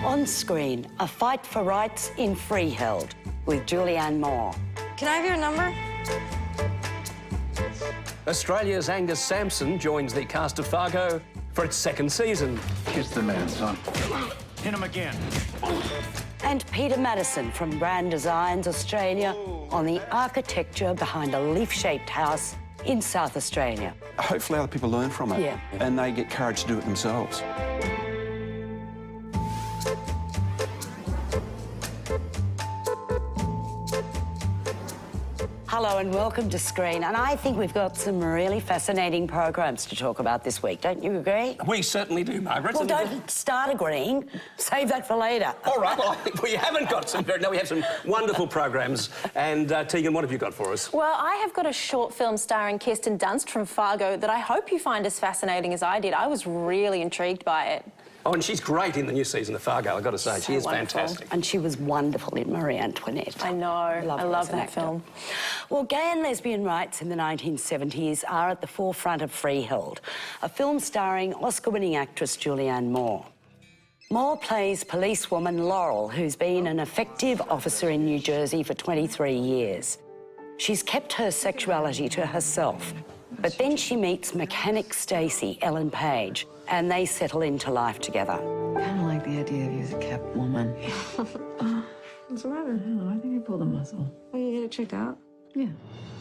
On screen, a fight for rights in Freeheld with Julianne Moore. Can I have your number? Australia's Angus Sampson joins the cast of Fargo for its second season. Kiss the man, son. Hit him again. And Peter Maddison from Brand Designs Australia on the architecture behind a leaf-shaped house in South Australia. Hopefully other people learn from it. Yeah. And they get courage to do it themselves. Hello and welcome to Screen. And I think we've got some really fascinating programs to talk about this week. Don't you agree? We certainly do, Margaret. Well, don't start agreeing. Save that for later. All right, well, I think we haven't got some very... No, we have some wonderful programs. And, Tegan, what have you got for us? Well, I have got a short film starring Kirsten Dunst from Fargo that I hope you find as fascinating as I did. I was really intrigued by it. Oh, and she's great in the new season of Fargo, I've got to say. She is wonderful. fantastic. And she was wonderful in Marie Antoinette. I know. I love that film. Well, gay and lesbian rights in the 1970s are at the forefront of Freeheld, a film starring Oscar-winning actress Julianne Moore. Moore plays policewoman Laurel, who's been an effective officer in New Jersey for 23 years. She's kept her sexuality to herself, but then she meets mechanic Stacey, Ellen Page, and they settle into life together. Kind of like the idea of you as a kept woman. What's the matter? I don't know, I think you pulled a muscle. Oh, you get it checked out? Yeah.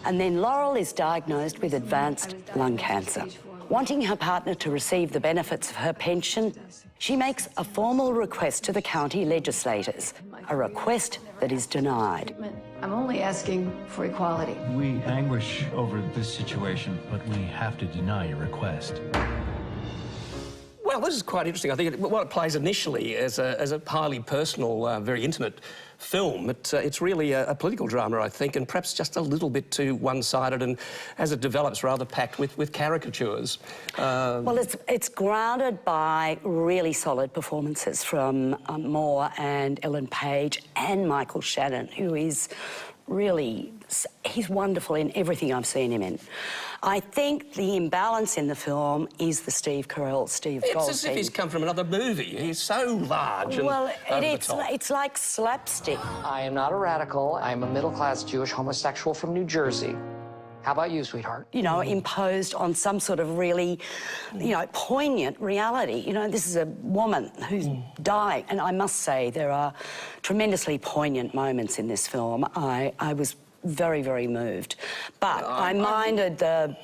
And then Laurel is diagnosed with advanced lung cancer. Wanting her partner to receive the benefits of her pension, she makes a formal request to the county legislators, a request that is denied. I'm only asking for equality. We anguish over this situation, but we have to deny your request. Well, this is quite interesting. I think what it plays initially as a highly personal, very intimate film, it's really a political drama, I think, and perhaps just a little bit too one-sided, and as it develops, rather packed with caricatures. Well, it's grounded by really solid performances from Moore and Ellen Page and Michael Shannon, who is really... he's wonderful in everything I've seen him in. I think the imbalance in the film is the Steve Goldstein. It's as if he's come from another movie. He's so large and well, over the top. it's like slapstick. I am not a radical. I'm a middle-class Jewish homosexual from New Jersey. How about you, sweetheart? You know, imposed on some sort of really, you know, poignant reality. You know, this is a woman who's dying, and I must say there are tremendously poignant moments in this film. I was very, very moved. But I minded the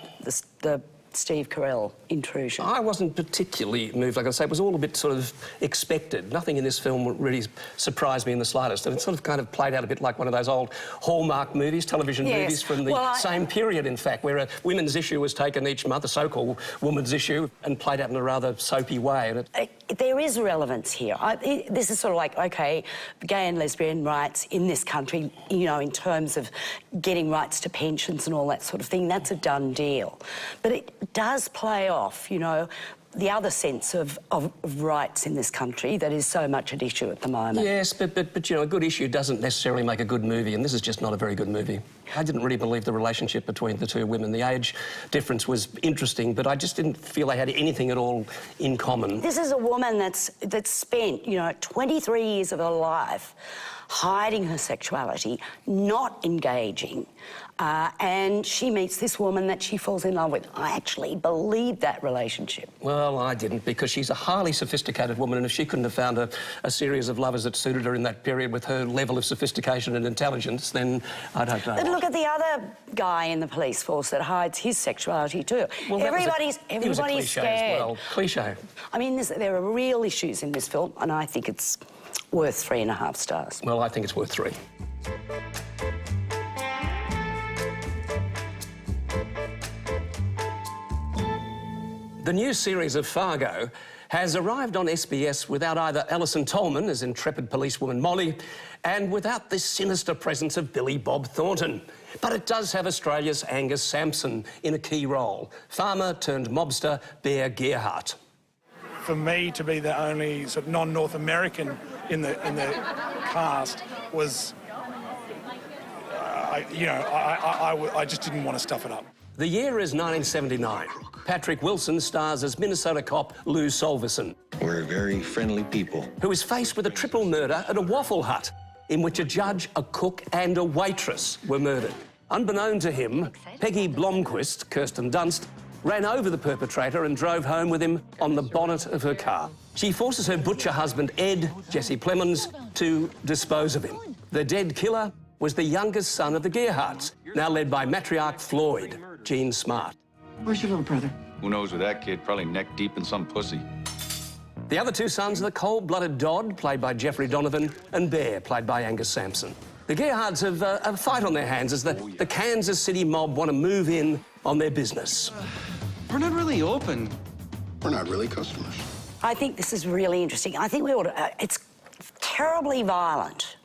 Steve Carell intrusion. I wasn't particularly moved, like I say. It was all a bit sort of expected. Nothing in this film really surprised me in the slightest. And it sort of kind of played out a bit like one of those old Hallmark movies, television movies from the same period, in fact, where a women's issue was taken each month, a so-called woman's issue, and played out in a rather soapy way. And there is relevance here. This is sort of like, OK, gay and lesbian rights in this country, you know, in terms of getting rights to pensions and all that sort of thing, that's a done deal. But it does play off, you know, the other sense of rights in this country that is so much at issue at the moment. Yes, but you know, a good issue doesn't necessarily make a good movie, and this is just not a very good movie. I didn't really believe the relationship between the two women. The age difference was interesting, but I just didn't feel they had anything at all in common. This is a woman that's spent, you know, 23 years of her life hiding her sexuality, not engaging, and she meets this woman that she falls in love with. I actually believe that relationship. Well, I didn't, because she's a highly sophisticated woman, and if she couldn't have found a series of lovers that suited her in that period with her level of sophistication and intelligence, then I don't know. But look at the other guy in the police force that hides his sexuality too. Well, everybody's cliche scared. as well. Cliche. I mean, there are real issues in this film, and I think it's worth 3.5 stars. Well, I think it's worth 3. The new series of Fargo has arrived on SBS without either Alison Tolman as intrepid policewoman Molly, and without the sinister presence of Billy Bob Thornton. But it does have Australia's Angus Sampson in a key role, farmer turned mobster Bear Gerhardt. For me to be the only sort of non-North American in the cast was, I just didn't want to stuff it up. The year is 1979. Patrick Wilson stars as Minnesota cop Lou Solverson, We're very friendly people. who is faced with a triple murder at a Waffle Hut in which a judge, a cook and a waitress were murdered. Unbeknown to him, Peggy Blomquist, Kirsten Dunst, ran over the perpetrator and drove home with him on the bonnet of her car. She forces her butcher husband, Ed, Jesse Plemons, to dispose of him. The dead killer was the youngest son of the Gerhards, now led by matriarch Floyd, Gene Smart. Where's your little brother? Who knows with that kid? Probably neck deep in some pussy. The other two sons are the cold-blooded Dodd, played by Jeffrey Donovan, and Bear, played by Angus Sampson. The Gerhards have a fight on their hands as the Kansas City mob want to move in on their business. We're not really open. We're not really customers. I think this is really interesting. I think we ought to... it's terribly violent,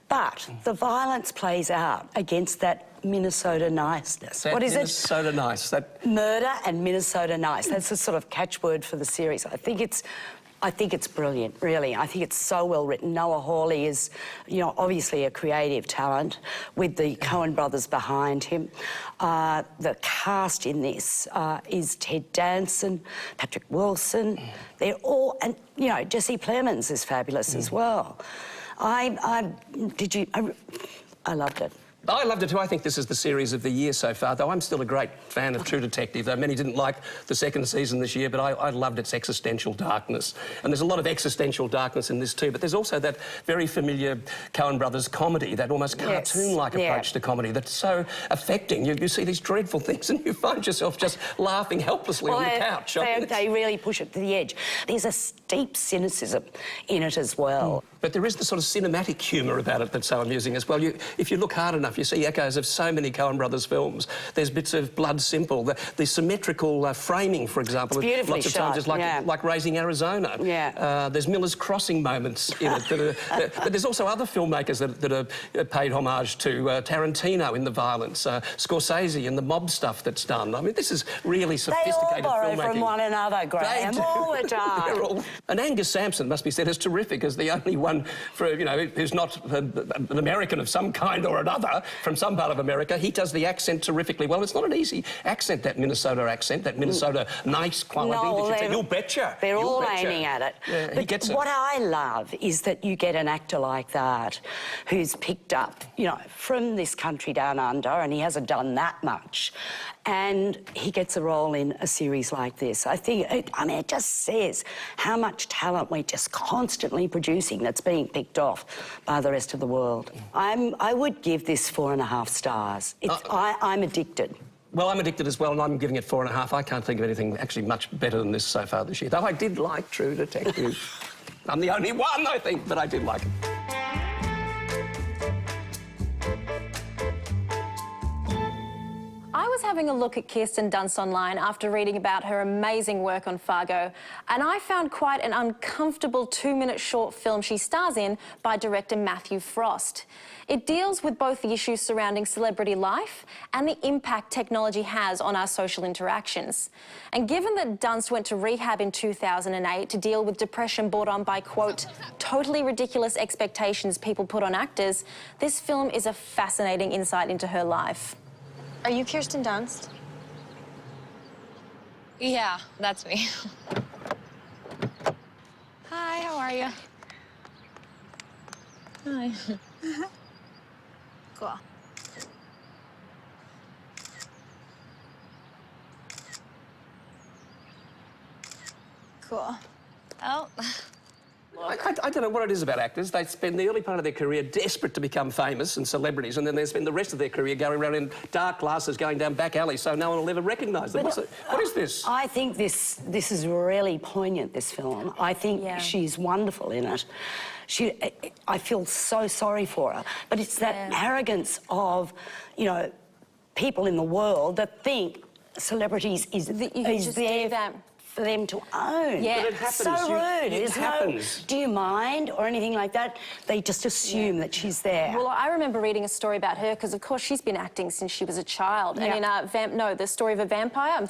but the violence plays out against that Minnesota niceness. That what is Minnesota nice. That Murder and Minnesota nice. That's a sort of catchword for the series. I think it's brilliant, really. I think it's so well written. Noah Hawley is, you know, obviously a creative talent with the Coen brothers behind him. The cast in this is Ted Danson, Patrick Wilson. They're all, and, you know, Jesse Plemons is fabulous as well. I loved it. I loved it too. I think this is the series of the year so far, though I'm still a great fan of True Detective, though many didn't like the second season this year, but I loved its existential darkness. And there's a lot of existential darkness in this too, but there's also that very familiar Coen brothers comedy, that almost cartoon-like approach to comedy that's so affecting. You see these dreadful things and you find yourself just laughing helplessly on the couch. They really push it to the edge. There's a steep cynicism in it as well. But there is the sort of cinematic humour about it that's so amusing as well. If you look hard enough, you see echoes of so many Coen brothers films. There's bits of Blood Simple, the symmetrical framing, for example. It's beautifully lots of shot, times it's like Raising Arizona. Yeah. There's Miller's Crossing moments in it. But there's also other filmmakers that are paid homage to. Tarantino in the violence, Scorsese in the mob stuff that's done. I mean, this is really sophisticated filmmaking. They all borrow from one another, Graham, all the time. And Angus Sampson must be said as terrific as the only one for, you know, who's not an American of some kind or another from some part of America. He does the accent terrifically well. It's not an easy accent, that Minnesota accent, that Minnesota nice quality. No, you'll betcha. They're all aiming at it. Yeah, but he gets it. What I love is that you get an actor like that who's picked up, you know, from this country down under, and he hasn't done that much, and he gets a role in a series like this. I think, it just says how much talent we're just constantly producing that's being picked off by the rest of the world. I would give this 4.5 stars. I'm addicted. Well, I'm addicted as well, and I'm giving it 4.5. I can't think of anything actually much better than this so far this year, though I did like True Detective. I'm the only one, I think, but I did like it. I was having a look at Kirsten Dunst online after reading about her amazing work on Fargo, and I found quite an uncomfortable 2-minute short film she stars in by director Matthew Frost. It deals with both the issues surrounding celebrity life and the impact technology has on our social interactions. And given that Dunst went to rehab in 2008 to deal with depression brought on by, quote, totally ridiculous expectations people put on actors, this film is a fascinating insight into her life. Are you Kirsten Dunst? Yeah, that's me. Hi, how are you? Hi. Cool. Cool. Oh. I don't know what it is about actors. They spend the early part of their career desperate to become famous and celebrities, and then they spend the rest of their career going around in dark glasses, going down back alleys, so no one will ever recognise them. What is this? I think this is really poignant, this film. I think she's wonderful in it. I feel so sorry for her. But it's that arrogance of, you know, people in the world that think celebrities is there for them to own. Yeah. But it happens. So rude. It There's happens. no, do you mind or anything like that? They just assume that she's there. Well, I remember reading a story about her because, of course, she's been acting since she was a child. Yeah. And in The Story of a Vampire,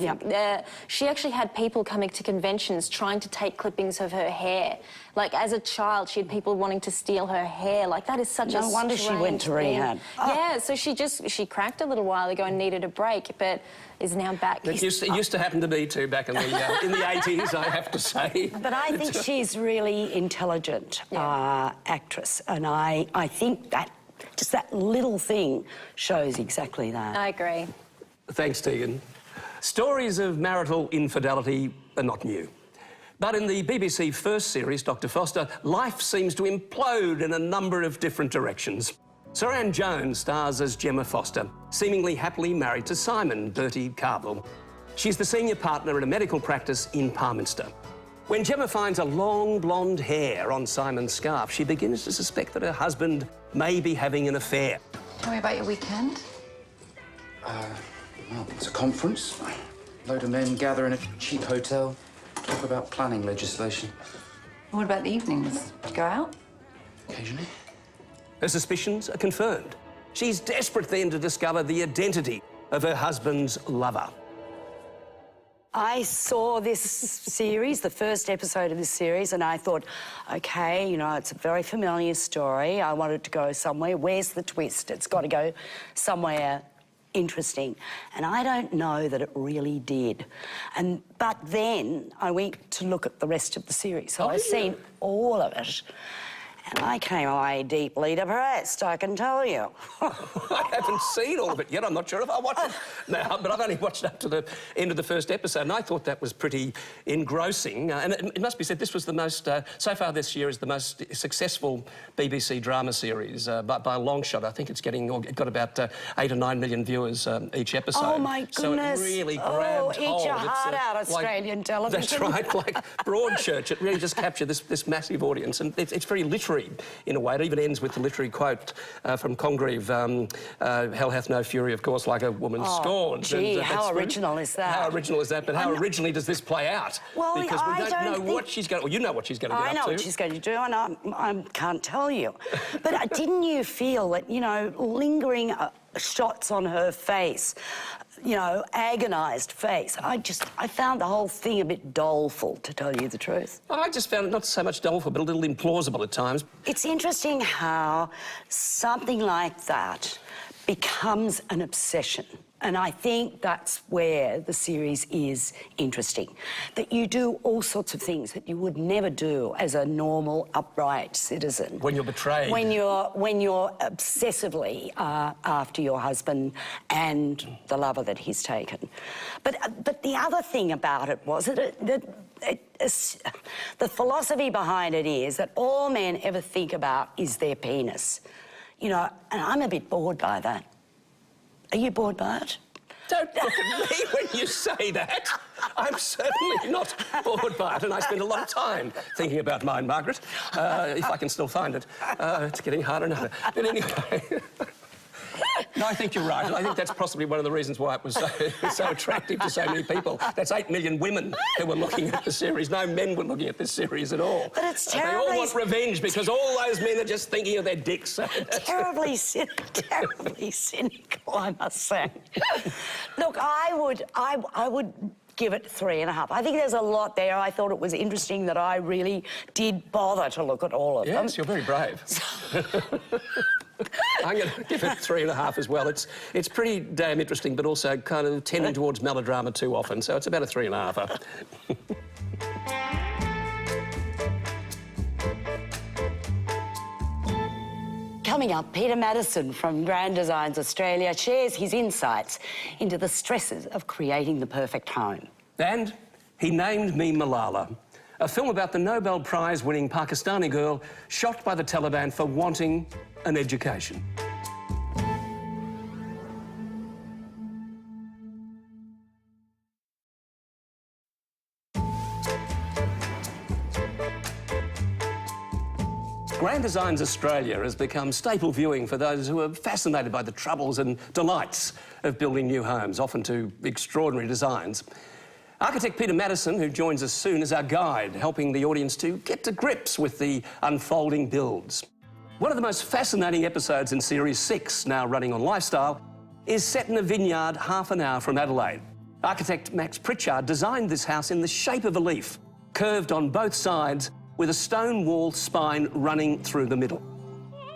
she actually had people coming to conventions trying to take clippings of her hair. Like, as a child, she had people wanting to steal her hair. Like, that is such a No wonder she went to strange thing. rehab. Yeah, so she cracked a little while ago and needed a break, but is now back. It used to happen to me too back in the 80s, I have to say. But I think she's really intelligent actress, and I think that just that little thing shows exactly that. I agree. Thanks, Tegan. Stories of marital infidelity are not new. But in the BBC first series, Dr. Foster, life seems to implode in a number of different directions. Saran Jones stars as Gemma Foster, seemingly happily married to Simon Bertie Carville. She's the senior partner at a medical practice in Parminster. When Gemma finds a long blonde hair on Simon's scarf, she begins to suspect that her husband may be having an affair. Tell me about your weekend. Well, it's a conference. A load of men gather in a cheap hotel, talk about planning legislation. What about the evenings? Go out? Occasionally. Her suspicions are confirmed. She's desperate then to discover the identity of her husband's lover. I saw this series, the first episode of this series, and I thought, OK, you know, it's a very familiar story. I wanted to go somewhere. Where's the twist? It's got to go somewhere interesting. And I don't know that it really did. But then I went to look at the rest of the series. So I've seen all of it. And I came away deeply depressed, I can tell you. I haven't seen all of it yet. I'm not sure if I watched it now, but I've only watched up to the end of the first episode, and I thought that was pretty engrossing. And it must be said, this was the most, so far this year, is the most successful BBC drama series by a long shot. I think it's it got about 8 or 9 million viewers each episode. Oh, my goodness. So it really grabbed hold. Eat your heart out, Australian television. That's right, like Broadchurch. It really just captured this massive audience, and it's very literary in a way. It even ends with the literary quote from Congreve, hell hath no fury, of course, like a woman scorned. Gee, and, how original is that? How original is that? But how originally does this play out? Well, because we don't know what she's going to... Well, you know what she's going to get up to. I know what she's going to do, and I can't tell you. But didn't you feel that, you know, lingering shots on her face, you know, agonised face, I found the whole thing a bit doleful, to tell you the truth. I just found it not so much doleful, but a little implausible at times. It's interesting how something like that becomes an obsession. And I think that's where the series is interesting. That you do all sorts of things that you would never do as a normal, upright citizen. When you're betrayed. When you're obsessively after your husband and the lover that he's taken. But the other thing about it was that the philosophy behind it is that all men ever think about is their penis. You know, and I'm a bit bored by that. Are you bored by it? Don't look at me when you say that. I'm certainly not bored by it, and I spend a lot of time thinking about mine, Margaret, if I can still find it. It's getting harder and harder. But anyway... No, I think you're right. And I think that's possibly one of the reasons why it was so attractive to so many people. That's 8 million women who were looking at the series. No men were looking at this series at all. But it's terribly... They all want revenge because all those men are just thinking of their dicks. Terribly cynical, I must say. Look, I would give it 3.5. I think there's a lot there. I thought it was interesting that I really did bother to look at all of them. Yes, you're very brave. I'm going to give it 3.5 as well. It's pretty damn interesting, but also kind of tending towards melodrama too often, so it's about a 3.5. Coming up, Peter Maddison from Grand Designs Australia shares his insights into the stresses of creating the perfect home. And He Named Me Malala, a film about the Nobel Prize-winning Pakistani girl shot by the Taliban for wanting an education. Grand Designs Australia has become staple viewing for those who are fascinated by the troubles and delights of building new homes, often to extraordinary designs. Architect Peter Maddison, who joins us soon, is our guide, helping the audience to get to grips with the unfolding builds. One of the most fascinating episodes in Series 6, now running on Lifestyle, is set in a vineyard half an hour from Adelaide. Architect Max Pritchard designed this house in the shape of a leaf, curved on both sides, with a stone wall spine running through the middle.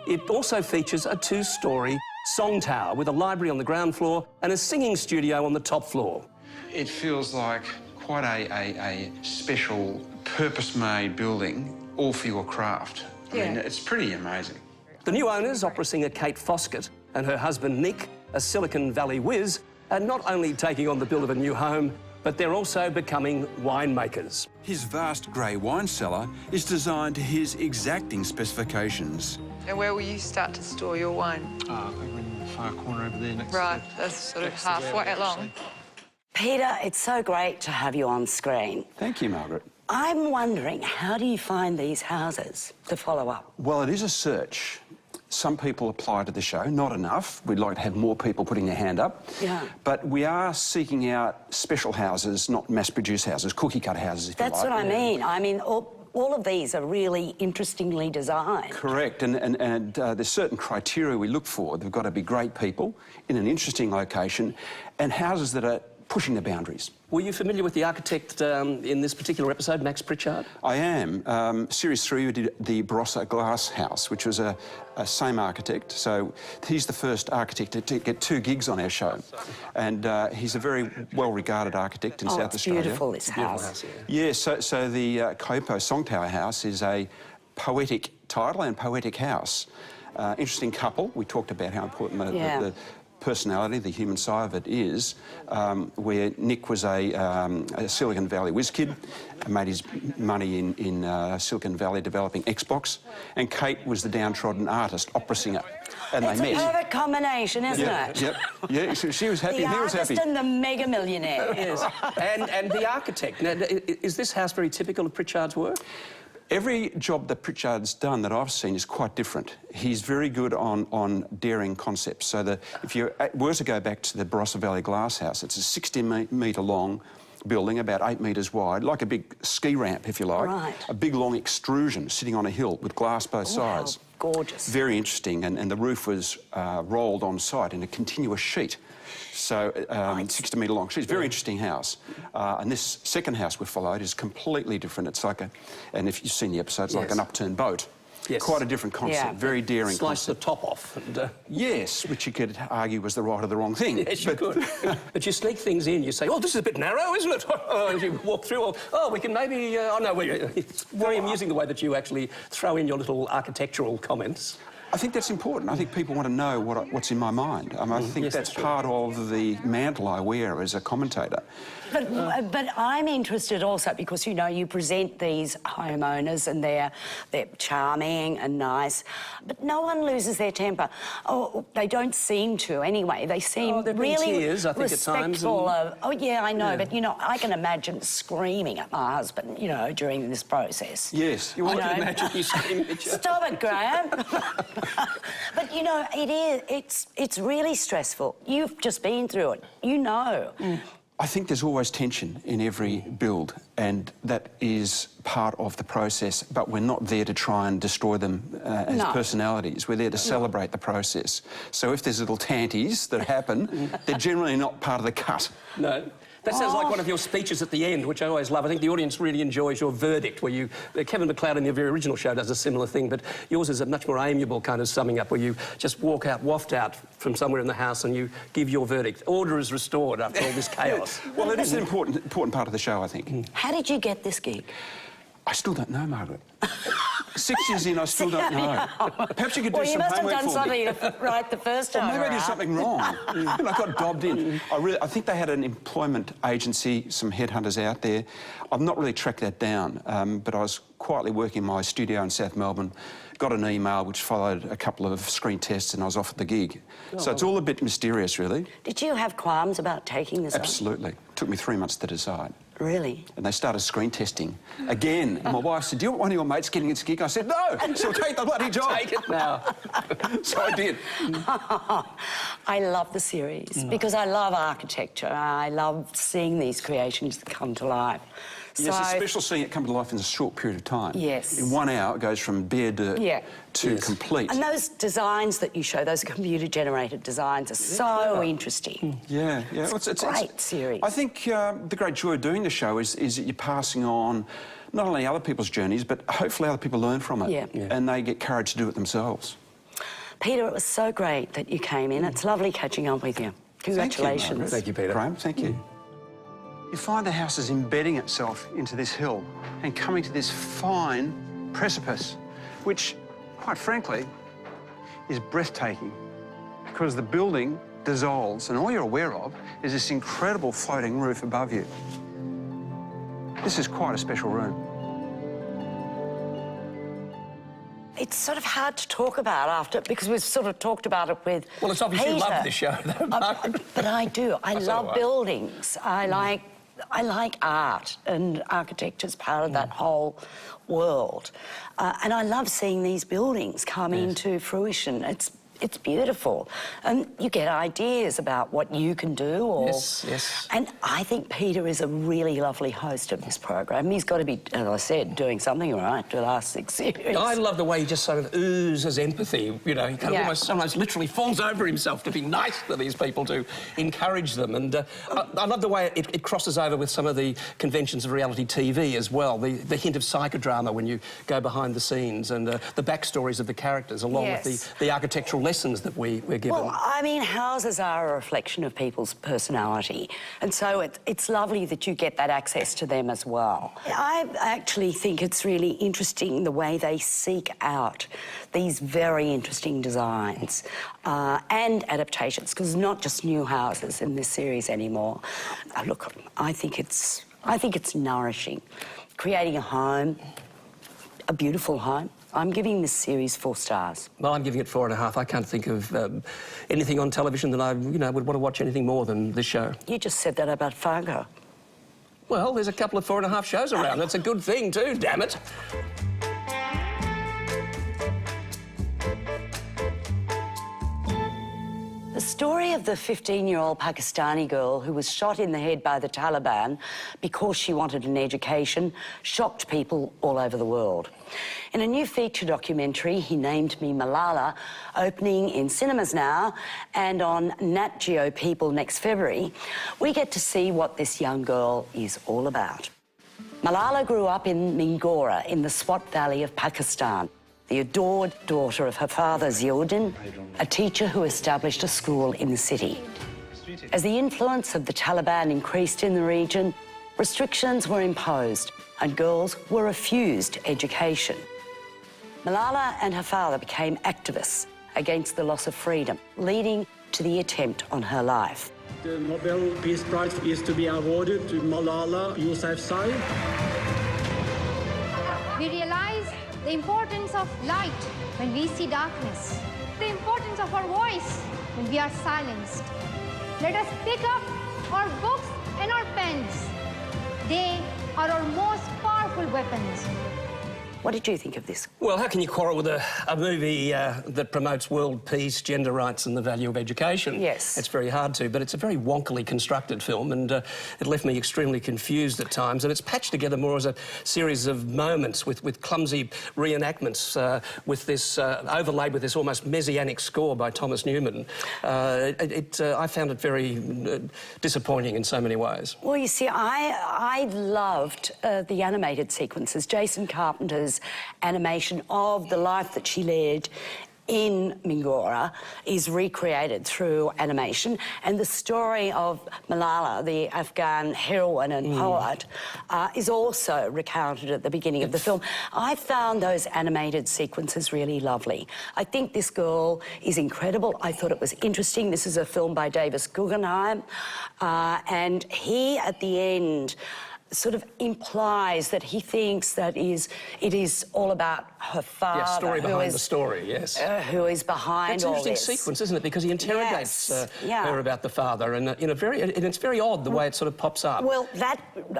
It also features a two-storey song tower with a library on the ground floor and a singing studio on the top floor. It feels like quite a special, purpose-made building, all for your craft. I mean, it's pretty amazing. The new owners, opera singer Kate Foskett and her husband Nick, a Silicon Valley whiz, are not only taking on the build of a new home, but they're also becoming winemakers. His vast grey wine cellar is designed to his exacting specifications. And where will you start to store your wine? Over in the far corner over there next Right, that's sort of halfway along. Peter, it's so great to have you on screen. Thank you, Margaret. I'm wondering, how do you find these houses to follow up? Well, it is a search. Some people apply to the show, not enough. We'd like to have more people putting their hand up. Yeah. But we are seeking out special houses, not mass-produced houses, cookie-cutter houses, if you like. That's what I mean. I mean, all of these are really interestingly designed. Correct, and there's certain criteria we look for. They've got to be great people, in an interesting location, and houses that are pushing the boundaries. Were you familiar with the architect in this particular episode, Max Pritchard? I am. Series 3, we did the Barossa Glass House, which was a same architect. So he's the first architect to get 2 gigs on our show. And he's a very well-regarded architect in South Australia. Beautiful, this house. Yeah, so the Kopo Song Tower House is a poetic title and poetic house. Interesting couple. We talked about how important the personality, the human side of it is, where Nick was a Silicon Valley whiz kid, made his money in Silicon Valley developing Xbox, and Kate was the downtrodden artist, opera singer. And it's they met. It's a perfect combination, isn't it? Yep. Yeah, so she was happy, the and he was happy. The artist and the mega millionaire. Yes. And the architect. Now, is this house very typical of Pritchard's work? Every job that Pritchard's done that I've seen is quite different. He's very good on daring concepts. So if you were to go back to the Barossa Valley Glass House, it's a 60-metre long building, about 8 metres wide, like a big ski ramp, if you like. Right. A big, long extrusion sitting on a hill with glass both sides. Gorgeous. Very interesting, and the roof was rolled on site in a continuous sheet. So 60-metre long. She's a very interesting house. And this second house we followed is completely different. It's like and if you've seen the episode, it's like an upturned boat. Yes. Quite a different concept, very daring Slice concept. the top off. And, yes, which you could argue was the right or the wrong thing. Yes, you could. But you sneak things in. You say, oh, this is a bit narrow, isn't it? As you walk through, oh, we can maybe... oh, no, it's very amusing the way that you actually throw in your little architectural comments. I think that's important. I think people want to know what's in my mind. I think that's part of the mantle I wear as a commentator. But I'm interested also because, you know, you present these homeowners and they're charming and nice, but no one loses their temper. Oh, they don't seem to anyway. They seem really tears, I think, respectful at times, of... Oh, yeah, I know, but, you know, I can imagine screaming at my husband, you know, during this process. Yes. You can imagine you screaming at you. Stop it, Graham. But, you know, it's really stressful. You've just been through it. You know. I think there's always tension in every build, and that is part of the process, but we're not there to try and destroy them as personalities. We're there to celebrate the process. So if there's little tanties that happen, they're generally not part of the cut. No. That sounds like one of your speeches at the end, which I always love. I think the audience really enjoys your verdict, where you... Kevin McLeod in the very original show does a similar thing, but yours is a much more amiable kind of summing up, where you just waft out from somewhere in the house and you give your verdict. Order is restored after all this chaos. Well, it is an important part of the show, I think. How did you get this gig? I still don't know, Margaret. 6 years in, I still don't know. Perhaps you could do some homework for me. Well, you must have done something right the first time. Or maybe I did something wrong. And I got dobbed in. I think they had an employment agency, some headhunters out there. I've not really tracked that down, but I was quietly working in my studio in South Melbourne, got an email which followed a couple of screen tests, and I was offered the gig. So it's all a bit mysterious, really. Did you have qualms about taking this on? Absolutely. It took me 3 months to decide. Really? And they started screen testing again. And my wife said, do you want one of your mates getting its gig? I said, no, so take the bloody job. Take it now. So I did. I love the series because I love architecture. I love seeing these creations that come to life. Yes, especially seeing it come to life in a short period of time. Yes. In 1 hour, it goes from bare dirt to complete. And those designs that you show, those computer-generated designs, are so interesting. Yeah. It's a great series. I think the great joy of doing the show is that you're passing on not only other people's journeys, but hopefully other people learn from it. And they get courage to do it themselves. Peter, it was so great that you came in. It's lovely catching up with you. Congratulations. Thank you, Peter. Graeme, thank you. You find the house is embedding itself into this hill and coming to this fine precipice, which, quite frankly, is breathtaking because the building dissolves and all you're aware of is this incredible floating roof above you. This is quite a special room. It's sort of hard to talk about after, because we've sort of talked about it with Well, it's obvious you Peter. love this show, though, Margaret. But I do. I love buildings. I like art, and architecture's part of that whole world. And I love seeing these buildings come into fruition. It's beautiful. And you get ideas about what you can do. Or, Yes. And I think Peter is a really lovely host of this program. He's got to be, as I said, doing something right the last 6 years. I love the way he just sort of oozes empathy. You know, he kind of almost sometimes literally falls over himself to be nice to these people, to encourage them. And I love the way it crosses over with some of the conventions of reality TV as well. The hint of psychodrama when you go behind the scenes, and the backstories of the characters, along with the architectural lessons that we're given. Well, I mean, houses are a reflection of people's personality, and so it's lovely that you get that access to them as well. I actually think it's really interesting the way they seek out these very interesting designs and adaptations, because not just new houses in this series anymore. Look, I think it's nourishing. Creating a home, a beautiful home. I'm giving this series 4 stars. Well, I'm giving it 4.5. I can't think of anything on television that I, would want to watch anything more than this show. You just said that about Fargo. Well, there's a couple of 4.5 shows around. That's a good thing too, damn it. The story of the 15-year-old Pakistani girl who was shot in the head by the Taliban because she wanted an education shocked people all over the world. In a new feature documentary, He Named Me Malala, opening in cinemas now and on Nat Geo People next February, we get to see what this young girl is all about. Malala grew up in Mingora in the Swat Valley of Pakistan, the adored daughter of her father, Ziauddin, a teacher who established a school in the city. As the influence of the Taliban increased in the region, restrictions were imposed and girls were refused education. Malala and her father became activists against the loss of freedom, leading to the attempt on her life. The Nobel Peace Prize is to be awarded to Malala Yousafzai. We realize the importance of light when we see darkness, the importance of our voice when we are silenced. Let us pick up our books and our pens. They are our most powerful weapons. What did you think of this? Well, how can you quarrel with a movie that promotes world peace, gender rights and the value of education? Yes. It's very hard to, but it's a very wonkily constructed film, and it left me extremely confused at times, and it's patched together more as a series of moments with clumsy reenactments, with this overlaid with this almost messianic score by Thomas Newman. I found it very disappointing in so many ways. Well, you see, I loved the animated sequences. Jason Carpenter's animation of the life that she led in Mingora is recreated through animation, and the story of Malala, the Afghan heroine and poet, is also recounted at the beginning of the film. I found those animated sequences really lovely. I think this girl is incredible. I thought it was interesting. This is a film by Davis Guggenheim, and he, at the end, sort of implies that he thinks that it is all about her father. Yeah, story behind the story, yes. Who is behind all this. It's an interesting sequence, isn't it? Because he interrogates her about the father, and it's very odd the way it sort of pops up. Well,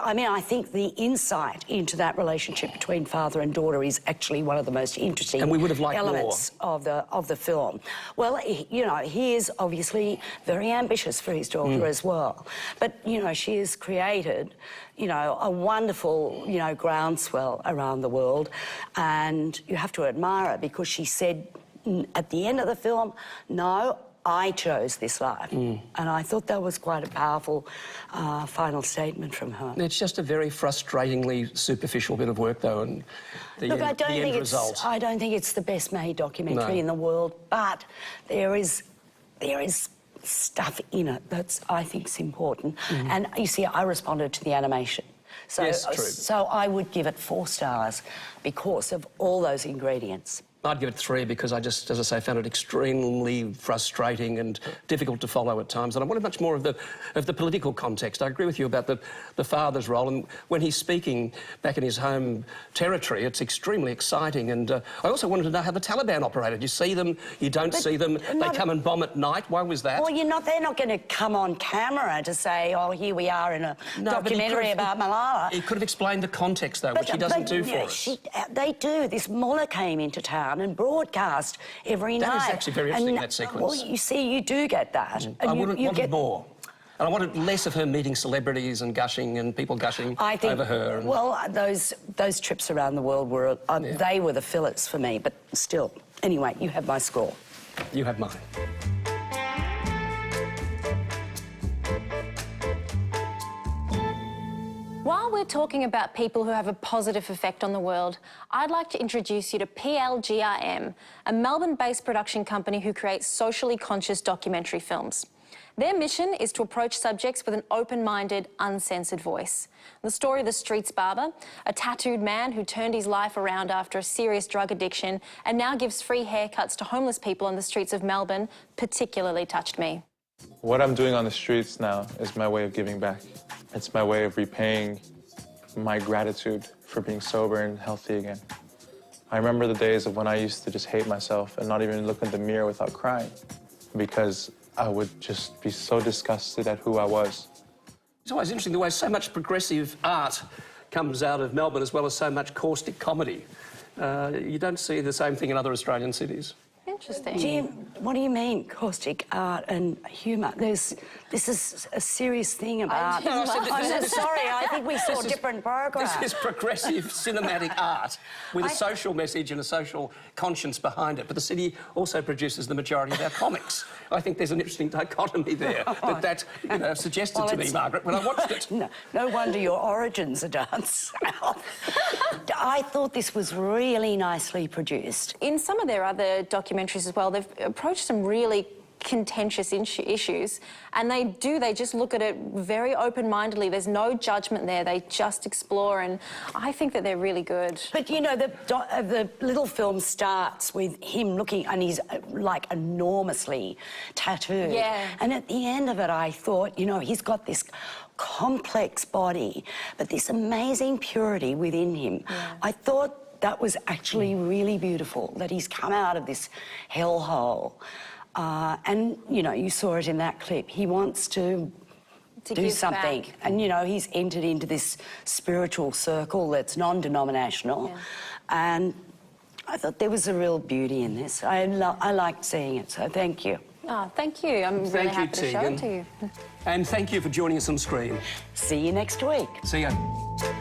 I think the insight into that relationship between father and daughter is actually one of the most interesting elements of the film. Well, he is obviously very ambitious for his daughter as well. But, she has created, a wonderful, groundswell around the world. And you have to admire her because she said at the end of the film, no, I chose this life. And I thought that was quite a powerful final statement from her. It's just a very frustratingly superficial bit of work, though, and the end result. I don't think it's the best made documentary in the world, but there is stuff in it that's, I think, is important. And you see, I responded to the animation. So, yes, true. So I would give it 4 stars because of all those ingredients. I'd give it 3 because I just, as I say, found it extremely frustrating and difficult to follow at times. And I wanted much more of the political context. I agree with you about the father's role, and when he's speaking back in his home territory, it's extremely exciting. And I also wanted to know how the Taliban operated. You see them, you don't see them, they come and bomb at night. Why was that? Well, they're not going to come on camera to say, oh, here we are in a documentary about Malala. He could have explained the context, though, which he doesn't do for us. They do. This mullah came into town and broadcast every night. That is actually very interesting, that sequence. Well, you see, you do get that. I wanted more. And I wanted less of her meeting celebrities and gushing and people gushing over her. And... Well, those trips around the world were, they were the fillers for me, but still. Anyway, you have my score. You have mine. While we're talking about people who have a positive effect on the world, I'd like to introduce you to PLGRM, a Melbourne-based production company who creates socially conscious documentary films. Their mission is to approach subjects with an open-minded, uncensored voice. The story of the Streets Barber, a tattooed man who turned his life around after a serious drug addiction and now gives free haircuts to homeless people on the streets of Melbourne, particularly touched me. What I'm doing on the streets now is my way of giving back. It's my way of repaying my gratitude for being sober and healthy again. I remember the days of when I used to just hate myself and not even look in the mirror without crying because I would just be so disgusted at who I was. It's always interesting the way so much progressive art comes out of Melbourne as well as so much caustic comedy. You don't see the same thing in other Australian cities. Interesting. Jim, what do you mean, caustic art and humour? This is a serious thing about... I'm sorry, I think we saw different programs. This is progressive cinematic art with a social message and a social conscience behind it. But the city also produces the majority of our comics. I think there's an interesting dichotomy there that suggested to me, Margaret, when I watched it. No wonder your origins are down south. I thought this was really nicely produced. In some of their other documentaries as well, they've approached some really contentious issues, and they just look at it very open-mindedly. There's no judgment there. They just explore, and I think that they're really good. But, the little film starts with him looking, and he's, like, enormously tattooed. Yeah. And at the end of it, I thought, he's got this complex body, but this amazing purity within him. Yeah. I thought that was actually really beautiful, that he's come out of this hellhole. And, you saw it in that clip. He wants to do something. Back. And, he's entered into this spiritual circle that's non-denominational. Yeah. And I thought there was a real beauty in this. I liked seeing it, so thank you. Oh, thank you. I'm really happy to show it to you. And thank you for joining us on screen. See you next week. See you.